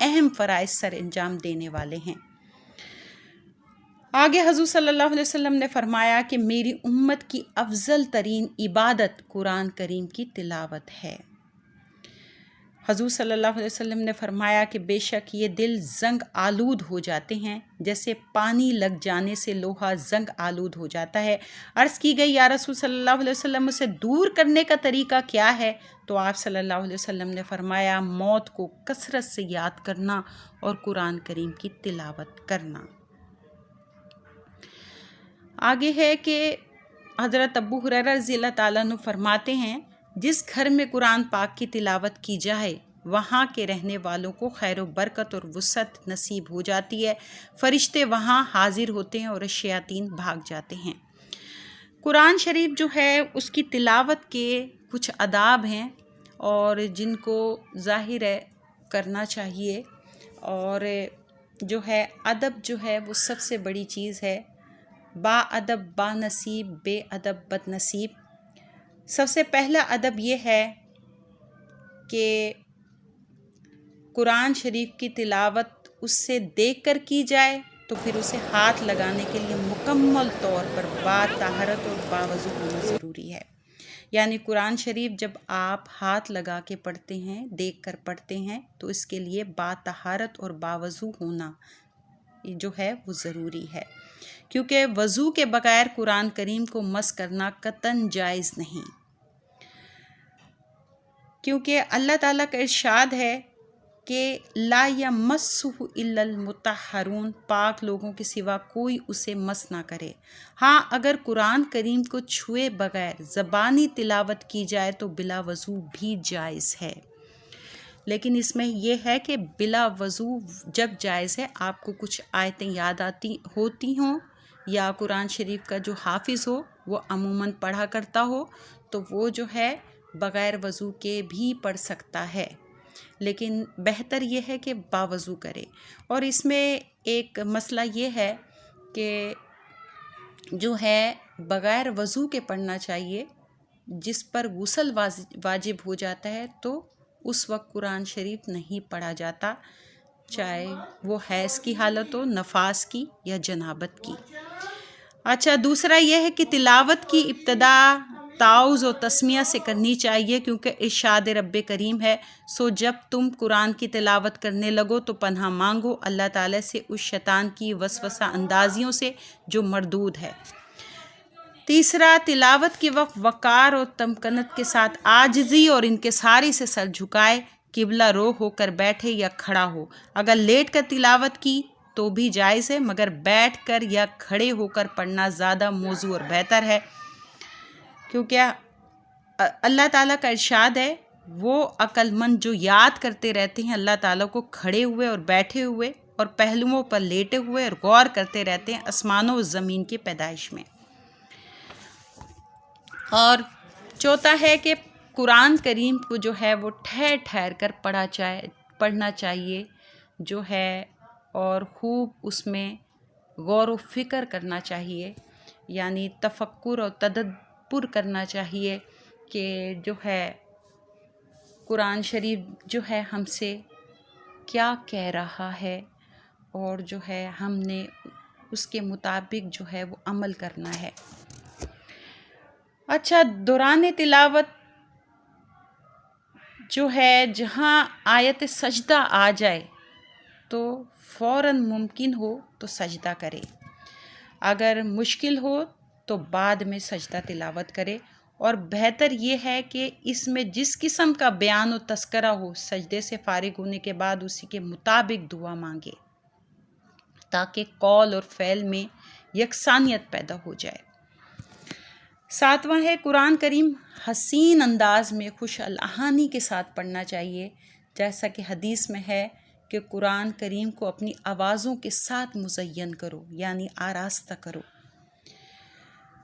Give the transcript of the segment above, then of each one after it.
اہم فرائض سر انجام دینے والے ہیں۔ آگے حضور صلی اللہ علیہ وسلم نے فرمایا کہ میری امت کی افضل ترین عبادت قرآن کریم کی تلاوت ہے۔ حضور صلی اللہ علیہ وسلم نے فرمایا کہ بے شک یہ دل زنگ آلود ہو جاتے ہیں، جیسے پانی لگ جانے سے لوہا زنگ آلود ہو جاتا ہے۔ عرض کی گئی یا رسول صلی اللہ علیہ وسلم اسے دور کرنے کا طریقہ کیا ہے؟ تو آپ صلی اللہ علیہ وسلم نے فرمایا موت کو کثرت سے یاد کرنا اور قرآن کریم کی تلاوت کرنا۔ آگے ہے کہ حضرت ابو ہریرہ رضی اللہ تعالیٰ عنہ فرماتے ہیں جس گھر میں قرآن پاک کی تلاوت کی جائے وہاں کے رہنے والوں کو خیر و برکت اور وسعت نصیب ہو جاتی ہے، فرشتے وہاں حاضر ہوتے ہیں اور شیاطین بھاگ جاتے ہیں۔ قرآن شریف جو ہے اس کی تلاوت کے کچھ آداب ہیں اور جن کو ظاہر ہے کرنا چاہیے، اور جو ہے ادب جو ہے وہ سب سے بڑی چیز ہے۔ با ادب با نصیب، بے ادب بد نصیب۔ سب سے پہلا ادب یہ ہے کہ قرآن شریف کی تلاوت اس سے دیکھ کر کی جائے تو پھر اسے ہاتھ لگانے کے لیے مکمل طور پر با طہارت اور باوضو ہونا ضروری ہے۔ یعنی قرآن شریف جب آپ ہاتھ لگا کے پڑھتے ہیں، دیکھ کر پڑھتے ہیں، تو اس کے لیے با طہارت اور باوضو ہونا جو ہے وہ ضروری ہے، کیونکہ وضو کے بغیر قرآن کریم کو مس کرنا قطعاً جائز نہیں، کیونکہ اللہ تعالیٰ کا ارشاد ہے کہ لا یمسہ الا المطہرون، پاک لوگوں کے سوا کوئی اسے مس نہ کرے۔ ہاں اگر قرآن کریم کو چھوئے بغیر زبانی تلاوت کی جائے تو بلا وضو بھی جائز ہے، لیکن اس میں یہ ہے کہ بلا وضو جب جائز ہے آپ کو کچھ آیتیں یاد ہوتی ہوں یا قرآن شریف کا جو حافظ ہو وہ عموماً پڑھا کرتا ہو تو وہ جو ہے بغیر وضو کے بھی پڑھ سکتا ہے، لیکن بہتر یہ ہے کہ باوضو کرے۔ اور اس میں ایک مسئلہ یہ ہے کہ جو ہے بغیر وضو کے پڑھنا چاہیے، جس پر غسل واجب ہو جاتا ہے تو اس وقت قرآن شریف نہیں پڑھا جاتا، چاہے وہ حیض کی حالت ہو، نفاس کی یا جنابت کی۔ اچھا، دوسرا یہ ہے کہ تلاوت کی ابتدا تعوذ و تسمیہ سے کرنی چاہیے، کیونکہ ارشاد رب کریم ہے سو جب تم قرآن کی تلاوت کرنے لگو تو پناہ مانگو اللہ تعالیٰ سے اس شیطان کی وسوسہ اندازیوں سے جو مردود ہے۔ تیسرا، تلاوت کے وقت وقار اور تمکنت کے ساتھ عاجزی اور انکساری سے سر جھکائے، قبلہ رو ہو کر بیٹھے یا کھڑا ہو۔ اگر لیٹ کر تلاوت کی تو بھی جائز ہے، مگر بیٹھ کر یا کھڑے ہو کر پڑھنا زیادہ موزوں اور بہتر ہے، کیونکہ اللہ تعالیٰ کا ارشاد ہے وہ عقل مند جو یاد کرتے رہتے ہیں اللہ تعالیٰ کو کھڑے ہوئے اور بیٹھے ہوئے اور پہلوؤں پر لیٹے ہوئے اور غور کرتے رہتے ہیں آسمانوں و زمین کی پیدائش میں۔ اور چوتھا ہے کہ قرآن کریم کو جو ہے وہ ٹھہر ٹھہر کر پڑھنا چاہیے جو ہے، اور خوب اس میں غور و فکر کرنا چاہیے، یعنی تفکر اور تدبر کرنا چاہیے کہ جو ہے قرآن شریف جو ہے ہم سے کیا کہہ رہا ہے اور جو ہے ہم نے اس کے مطابق جو ہے وہ عمل کرنا ہے۔ اچھا، دوران تلاوت جو ہے جہاں آیت سجدہ آ جائے تو فوراً ممکن ہو تو سجدہ کرے، اگر مشکل ہو تو بعد میں سجدہ تلاوت کرے، اور بہتر یہ ہے کہ اس میں جس قسم کا بیان و تذکرہ ہو سجدے سے فارغ ہونے کے بعد اسی کے مطابق دعا مانگے تاکہ قول اور فعل میں یکسانیت پیدا ہو جائے۔ ساتواں ہے قرآن کریم حسین انداز میں خوش الہانی کے ساتھ پڑھنا چاہیے، جیسا کہ حدیث میں ہے کہ قرآن کریم کو اپنی آوازوں کے ساتھ مزین کرو، یعنی آراستہ کرو۔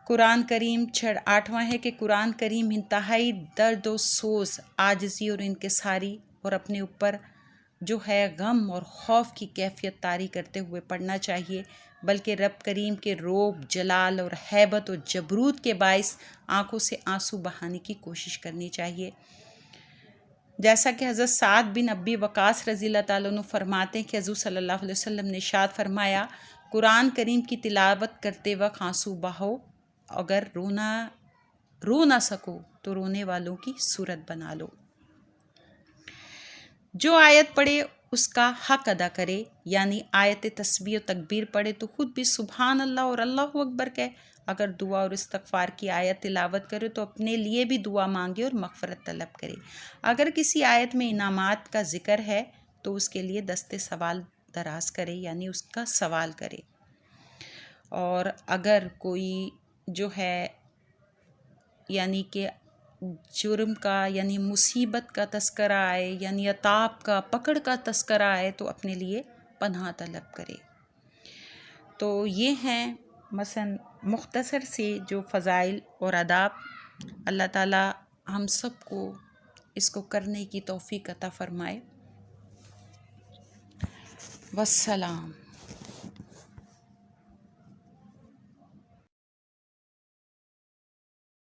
قرآن کریم آٹھواں ہے کہ قرآن کریم انتہائی درد و سوز، عاجزی اور انکساری اور اپنے اوپر جو ہے غم اور خوف کی کیفیت طاری کرتے ہوئے پڑھنا چاہیے، بلکہ رب کریم کے روب، جلال اور ہیبت و جبروت کے باعث آنکھوں سے آنسو بہانے کی کوشش کرنی چاہیے۔ جیسا کہ حضرت سعد بن ابی وقاص رضی اللہ تعالیٰ عنہ فرماتے ہیں کہ حضور صلی اللہ علیہ وسلم نے ارشاد فرمایا، قرآن کریم کی تلاوت کرتے وقت آنسو بہو، اگر رو نہ سکو تو رونے والوں کی صورت بنا لو۔ جو آیت پڑھے اس کا حق ادا کرے، یعنی آیت تسبیح و تکبیر پڑھے تو خود بھی سبحان اللہ اور اللہ اکبر کہے۔ اگر دعا اور استغفار کی آیت تلاوت کرے تو اپنے لیے بھی دعا مانگے اور مغفرت طلب کرے۔ اگر کسی آیت میں انعامات کا ذکر ہے تو اس کے لیے دستے سوال دراز کرے، یعنی اس کا سوال کرے۔ اور اگر کوئی جو ہے یعنی کہ جرم کا یعنی مصیبت کا تذکرہ آئے، یعنی عطاب کا پکڑ کا تذکرہ آئے تو اپنے لیے پناہ طلب کرے۔ تو یہ ہیں مثلاً مختصر سے جو فضائل اور آداب۔ اللہ تعالیٰ ہم سب کو اس کو کرنے کی توفیق عطا فرمائے۔ والسلام۔